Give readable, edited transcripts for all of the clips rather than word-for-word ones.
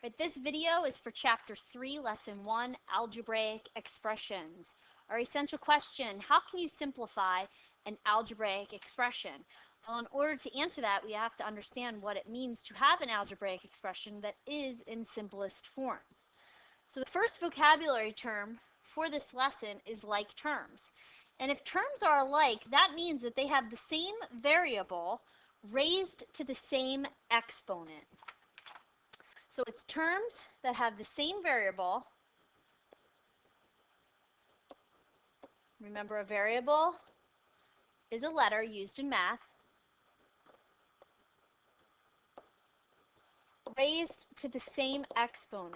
Right, this video is for Chapter 3, Lesson 1, Algebraic Expressions. Our essential question, how can you simplify an algebraic expression? Well, in order to answer that, we have to understand what it means to have an algebraic expression that is in simplest form. So the first vocabulary term for this lesson is like terms. And if terms are alike, that means that they have the same variable raised to the same exponent. So it's terms that have the same variable. Remember, a variable is a letter used in math, raised to the same exponent.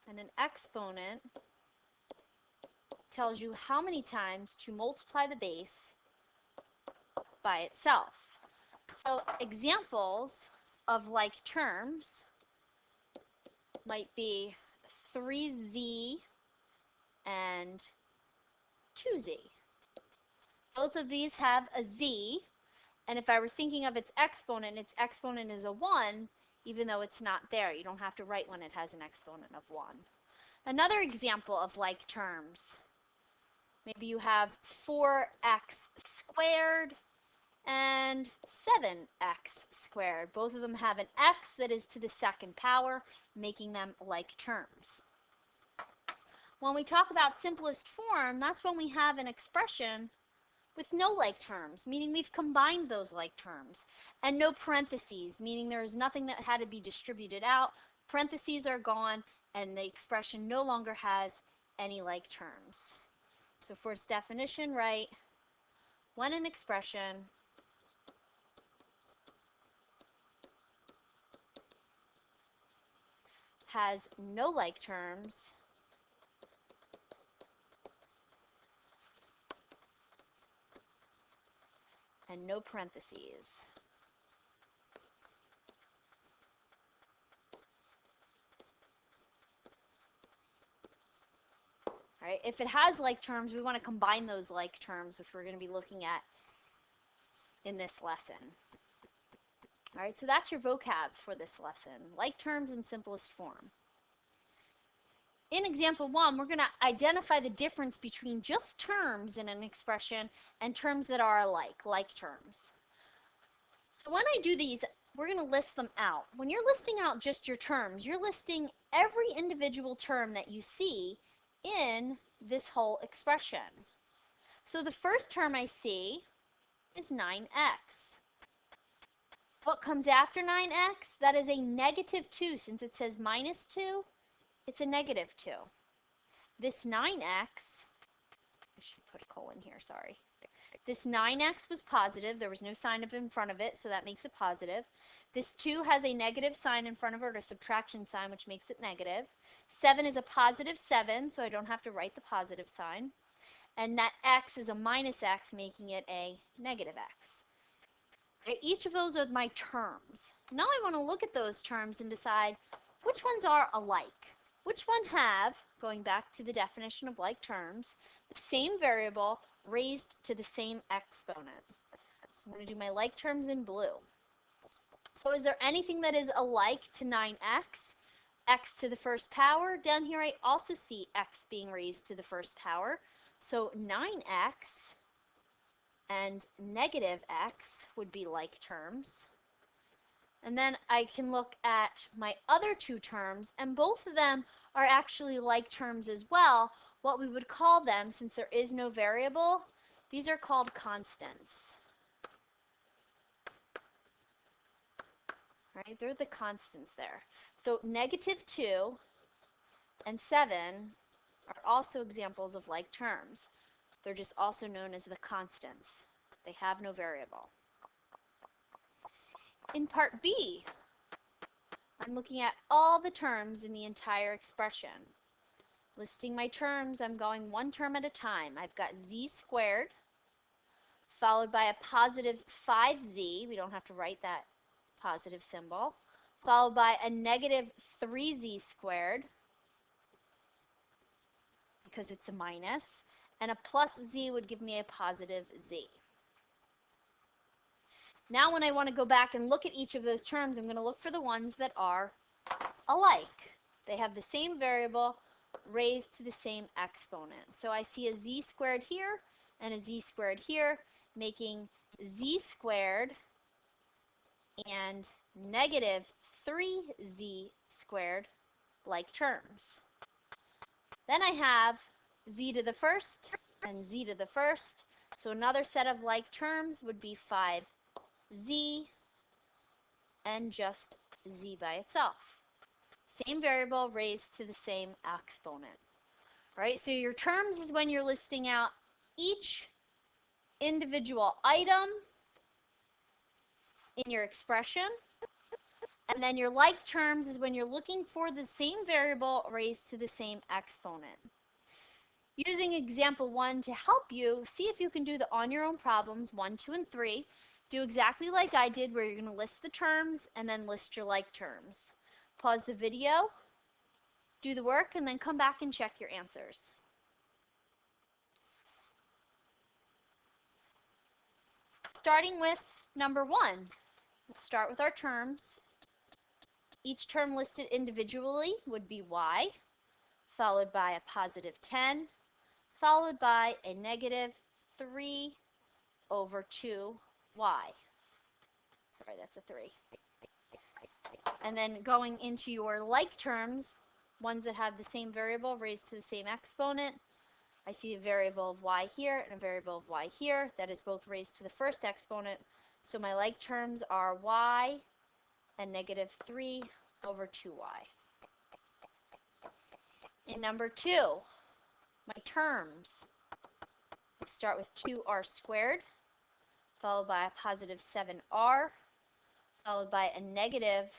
And an exponent tells you how many times to multiply the base by itself. So examples of like terms might be 3z and 2z. Both of these have a z, and if I were thinking of its exponent is a 1, even though it's not there. You don't have to write when it has an exponent of 1. Another example of like terms, maybe you have 4x squared and 7x squared. Both of them have an x that is to the second power, making them like terms. When we talk about simplest form, that's when we have an expression with no like terms, meaning we've combined those like terms, and no parentheses, meaning there is nothing that had to be distributed out. Parentheses are gone, and the expression no longer has any like terms. So for its definition, write, when an expression has no like terms and no parentheses. All right, if it has like terms, we want to combine those like terms, which we're going to be looking at in this lesson. All right, so that's your vocab for this lesson, like terms in simplest form. In example 1, we're going to identify the difference between just terms in an expression and terms that are alike, like terms. So when I do these, we're going to list them out. When you're listing out just your terms, you're listing every individual term that you see in this whole expression. So the first term I see is 9x. What comes after 9x? That is a negative 2. Since it says minus 2, it's a negative 2. This 9x, I should put a colon here, sorry. This 9x was positive. There was no sign up in front of it, so that makes it positive. This 2 has a negative sign in front of it, or a subtraction sign, which makes it negative. 7 is a positive 7, so I don't have to write the positive sign. And that x is a minus x, making it a negative x. Each of those are my terms. Now I want to look at those terms and decide which ones are alike. Which one have, going back to the definition of like terms, the same variable raised to the same exponent. So I'm going to do my like terms in blue. So is there anything that is alike to 9x? X to the first power. Down here I also see x being raised to the first power. So 9x and negative x would be like terms. And then I can look at my other two terms, and both of them are actually like terms as well. What we would call them, since there is no variable, these are called constants. Right? They're the constants there. So negative 2 and 7 are also examples of like terms. They're just also known as the constants. They have no variable. In part B, I'm looking at all the terms in the entire expression. Listing my terms, I'm going one term at a time. I've got z squared, followed by a positive 5z. We don't have to write that positive symbol. Followed by a negative 3z squared, because it's a minus. And a plus z would give me a positive z. Now when I want to go back and look at each of those terms, I'm going to look for the ones that are alike. They have the same variable raised to the same exponent. So I see a z squared here and a z squared here, making z squared and negative 3z squared like terms. Then I have z to the first and z to the first. So another set of like terms would be 5z and just z by itself. Same variable raised to the same exponent. Right? So your terms is when you're listing out each individual item in your expression. And then your like terms is when you're looking for the same variable raised to the same exponent. Using example 1 to help you, see if you can do the on your own problems 1, 2, and 3. Do exactly like I did, where you're going to list the terms and then list your like terms. Pause the video, do the work, and then come back and check your answers. Starting with number 1, we'll start with our terms. Each term listed individually would be y, followed by a positive 10, followed by a negative 3 over 2y. Sorry, that's a 3. And then going into your like terms, ones that have the same variable raised to the same exponent, I see a variable of y here and a variable of y here. That is both raised to the first exponent. So my like terms are y and negative 3 over 2y. In number 2, my terms. I start with 2r squared, followed by a positive 7r, followed by a negative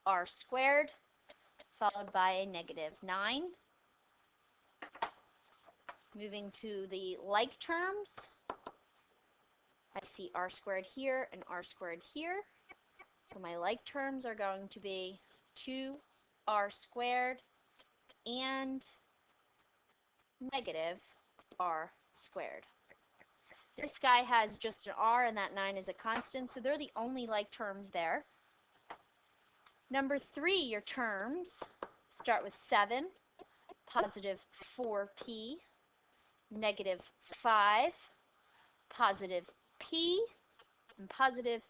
r squared, followed by a negative 9. Moving to the like terms, I see r squared here and r squared here. So my like terms are going to be 2r squared and negative r squared. This guy has just an r and that 9 is a constant, so they're the only like terms there. Number 3, your terms start with 7, positive 4p, negative 5, positive p, and positive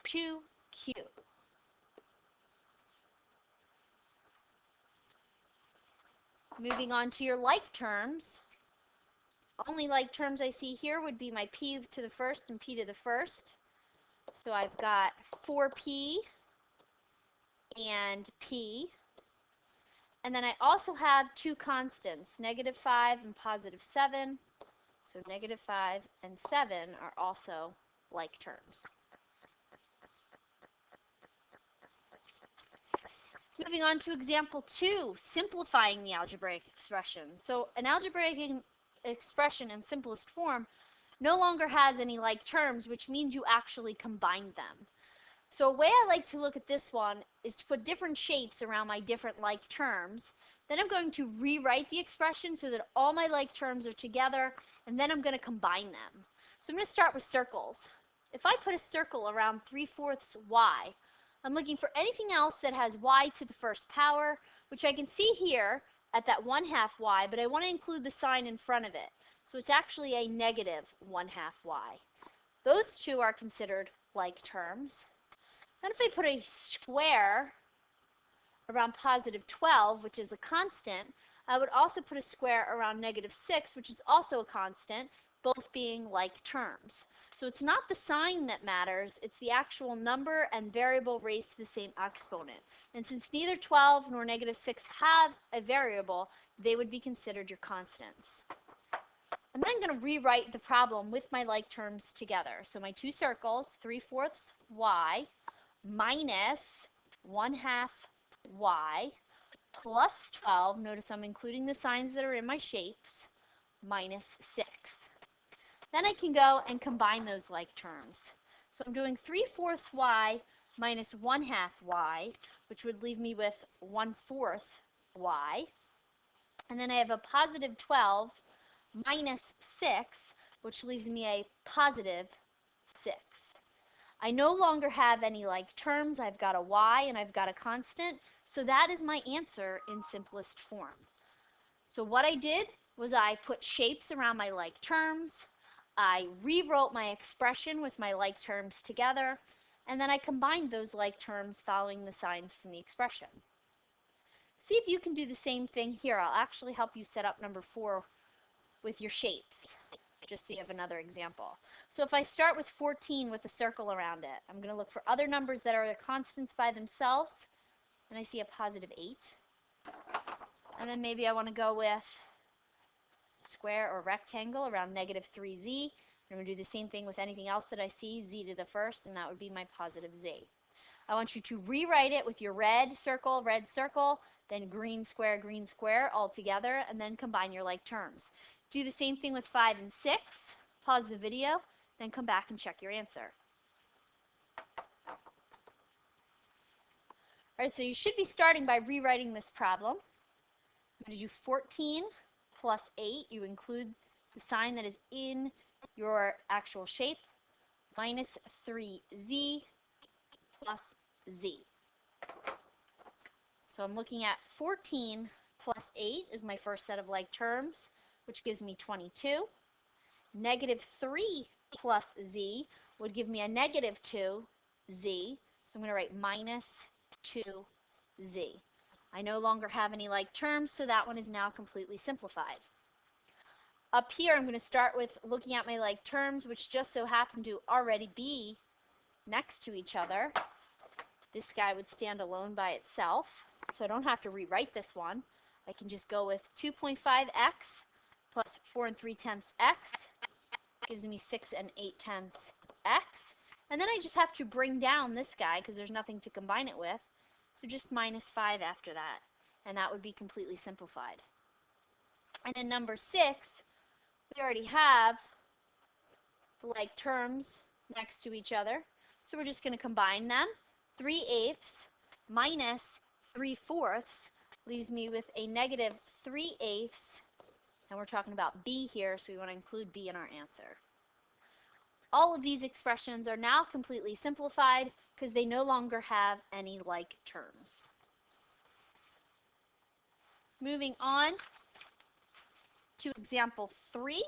2q. Moving on to your like terms. Only like terms I see here would be my p to the first and p to the first. So I've got 4p and p. And then I also have two constants, negative 5 and positive 7. So negative 5 and 7 are also like terms. Moving on to example 2, simplifying the algebraic expression. So an algebraic expression in simplest form no longer has any like terms, which means you actually combine them. So a way I like to look at this one is to put different shapes around my different like terms. Then I'm going to rewrite the expression so that all my like terms are together, and then I'm going to combine them. So I'm going to start with circles. If I put a circle around 3/4 y, I'm looking for anything else that has y to the first power, which I can see here at that 1/2 y, but I want to include the sign in front of it. So it's actually a negative 1/2 y. Those two are considered like terms. Then if I put a square around positive 12, which is a constant, I would also put a square around negative 6, which is also a constant, both being like terms. So it's not the sign that matters, it's the actual number and variable raised to the same exponent. And since neither 12 nor negative 6 have a variable, they would be considered your constants. I'm then going to rewrite the problem with my like terms together. So my two circles, 3/4 y minus 1/2 y plus 12, notice I'm including the signs that are in my shapes, minus 6. Then I can go and combine those like terms. So I'm doing 3/4 y minus 1/2 y, which would leave me with 1/4 y. And then I have a positive 12 minus 6, which leaves me a positive 6. I no longer have any like terms. I've got a y and I've got a constant. So that is my answer in simplest form. So what I did was I put shapes around my like terms. I rewrote my expression with my like terms together. And then I combined those like terms following the signs from the expression. See if you can do the same thing here. I'll actually help you set up number 4 with your shapes, just so you have another example. So if I start with 14 with a circle around it, I'm going to look for other numbers that are constants by themselves, and I see a positive 8. And then maybe I want to go with square or rectangle around negative 3z. I'm going to do the same thing with anything else that I see, z to the first, and that would be my positive z. I want you to rewrite it with your red circle, then green square all together, and then combine your like terms. Do the same thing with 5 and 6. Pause the video, then come back and check your answer. All right, so you should be starting by rewriting this problem. I'm going to do 14 plus 8. You include the sign that is in your actual shape, minus 3z plus z. So I'm looking at 14 plus 8 is my first set of like terms, which gives me 22. Negative 3 plus z would give me a negative 2z. So I'm going to write minus 2z. I no longer have any like terms, so that one is now completely simplified. Up here, I'm going to start with looking at my like terms, which just so happen to already be next to each other. This guy would stand alone by itself, so I don't have to rewrite this one. I can just go with 2.5x plus 4 3/10 x gives me 6 8/10 x. And then I just have to bring down this guy because there's nothing to combine it with. So just minus 5 after that. And that would be completely simplified. And in number 6, we already have the like terms next to each other. So we're just going to combine them. 3/8 minus 3/4 leaves me with a negative 3/8. And we're talking about b here, so we want to include b in our answer. All of these expressions are now completely simplified because they no longer have any like terms. Moving on to example 3,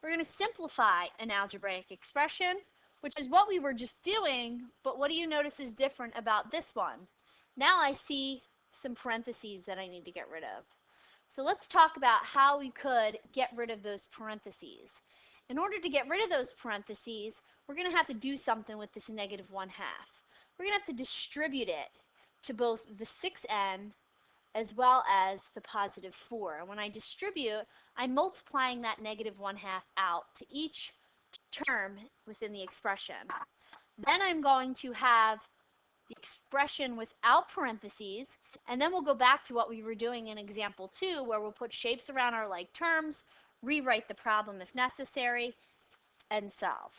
we're going to simplify an algebraic expression, which is what we were just doing, but what do you notice is different about this one? Now I see some parentheses that I need to get rid of. So let's talk about how we could get rid of those parentheses. In order to get rid of those parentheses, we're going to have to do something with this negative 1/2. We're going to have to distribute it to both the 6n as well as the positive 4. And when I distribute, I'm multiplying that negative 1/2 out to each term within the expression. Then I'm going to have the expression without parentheses, and then we'll go back to what we were doing in example 2, where we'll put shapes around our like terms, rewrite the problem if necessary, and solve.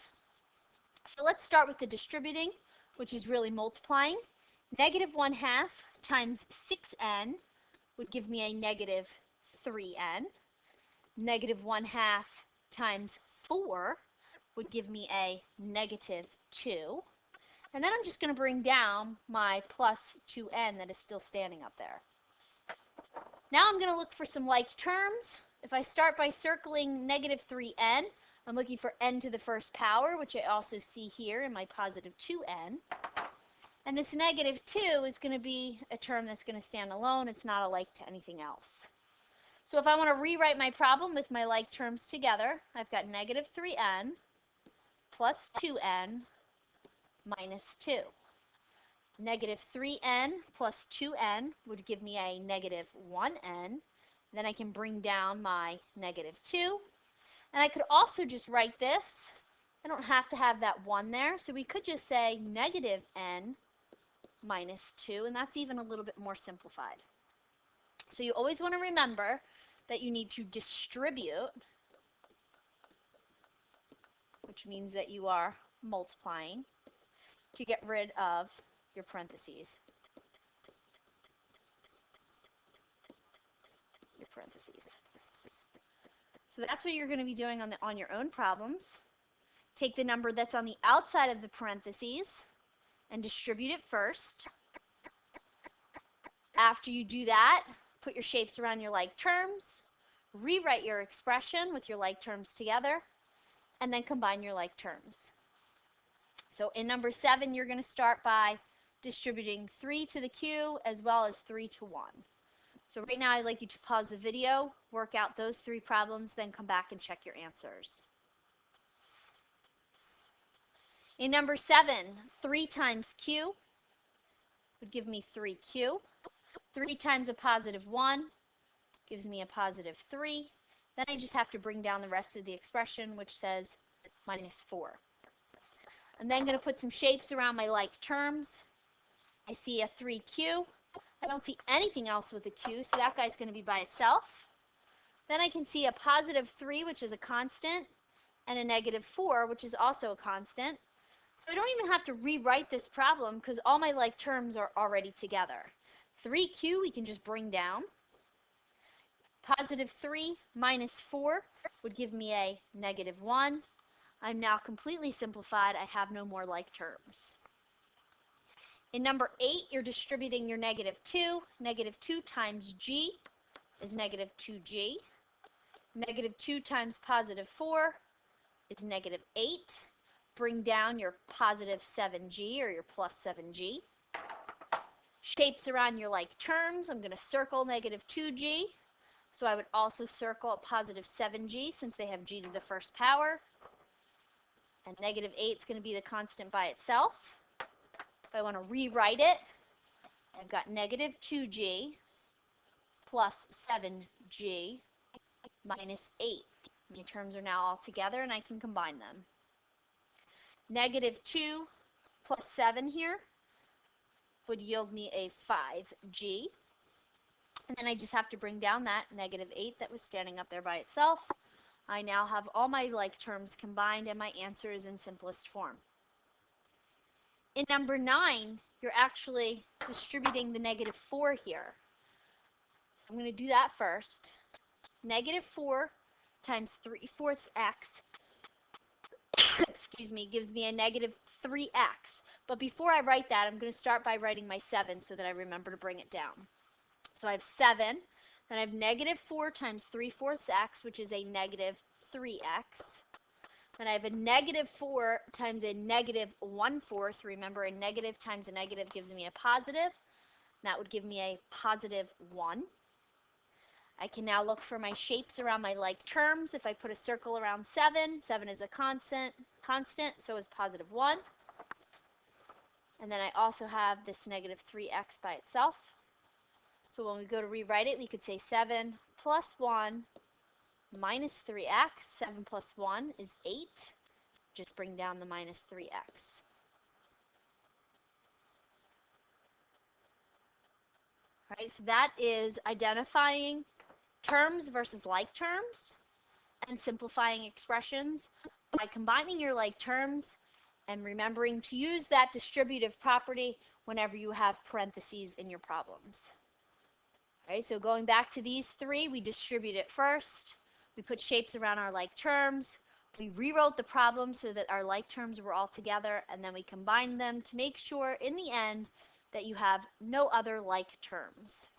So let's start with the distributing, which is really multiplying. Negative 1/2 times 6n would give me a negative 3n. Negative 1/2 times 4 would give me a negative 2. And then I'm just going to bring down my plus 2n that is still standing up there. Now I'm going to look for some like terms. If I start by circling negative 3n, I'm looking for n to the first power, which I also see here in my positive 2n. And this negative 2 is going to be a term that's going to stand alone. It's not a like to anything else. So if I want to rewrite my problem with my like terms together, I've got negative 3n plus 2n minus 2. Negative 3n plus 2n would give me a negative 1n. Then I can bring down my negative 2. And I could also just write this. I don't have to have that 1 there, so we could just say negative n minus 2, and that's even a little bit more simplified. So you always want to remember that you need to distribute, which means that you are multiplying, to get rid of your parentheses. So that's what you're going to be doing on your own problems. take the number that's on the outside of the parentheses and distribute it first. After you do that, put your shapes around your like terms, rewrite your expression with your like terms together, and then combine your like terms. So in number 7, you're going to start by distributing 3 to the q as well as 3 to 1. So right now I'd like you to pause the video, work out those 3 problems, then come back and check your answers. In number 7, 3 times q would give me 3q. 3 times a positive 1 gives me a positive 3. Then I just have to bring down the rest of the expression, which says minus 4. I'm then going to put some shapes around my like terms. I see a 3q. I don't see anything else with a q, so that guy's going to be by itself. Then I can see a positive 3, which is a constant, and a negative 4, which is also a constant. So I don't even have to rewrite this problem because all my like terms are already together. 3q we can just bring down. Positive 3 minus 4 would give me a negative 1. I'm now completely simplified. I have no more like terms. In number 8, you're distributing your negative 2. Negative 2 times g is negative 2g. Negative 2 times positive 4 is negative 8. Bring down your positive 7g or your plus 7g. Shapes around your like terms. I'm going to circle negative 2g. So I would also circle a positive 7g since they have g to the first power. And negative 8 is going to be the constant by itself. If I want to rewrite it, I've got negative 2g plus 7g minus 8. My terms are now all together and I can combine them. Negative 2 plus 7 here would yield me a 5g. And then I just have to bring down that negative 8 that was standing up there by itself. I now have all my like terms combined and my answer is in simplest form. In number 9, you're actually distributing the negative 4 here. So I'm going to do that first. Negative 4 times 3/4 x excuse me, gives me a negative 3x. But before I write that, I'm going to start by writing my 7 so that I remember to bring it down. So I have 7, then I have negative 4 times 3/4 x, which is a negative 3x. Then I have a negative 4 times a negative 1/4. Remember, a negative times a negative gives me a positive. That would give me a positive 1. I can now look for my shapes around my like terms. If I put a circle around 7, 7 is a constant, so is positive 1. And then I also have this negative 3x by itself. So when we go to rewrite it, we could say 7 plus 1 minus 3x. 7 plus 1 is 8. Just bring down the minus 3x. All right, so that is identifying terms versus like terms and simplifying expressions by combining your like terms and remembering to use that distributive property whenever you have parentheses in your problems. Okay, so going back to these 3, we distribute it first. We put shapes around our like terms. We rewrote the problem so that our like terms were all together, and then we combined them to make sure in the end that you have no other like terms.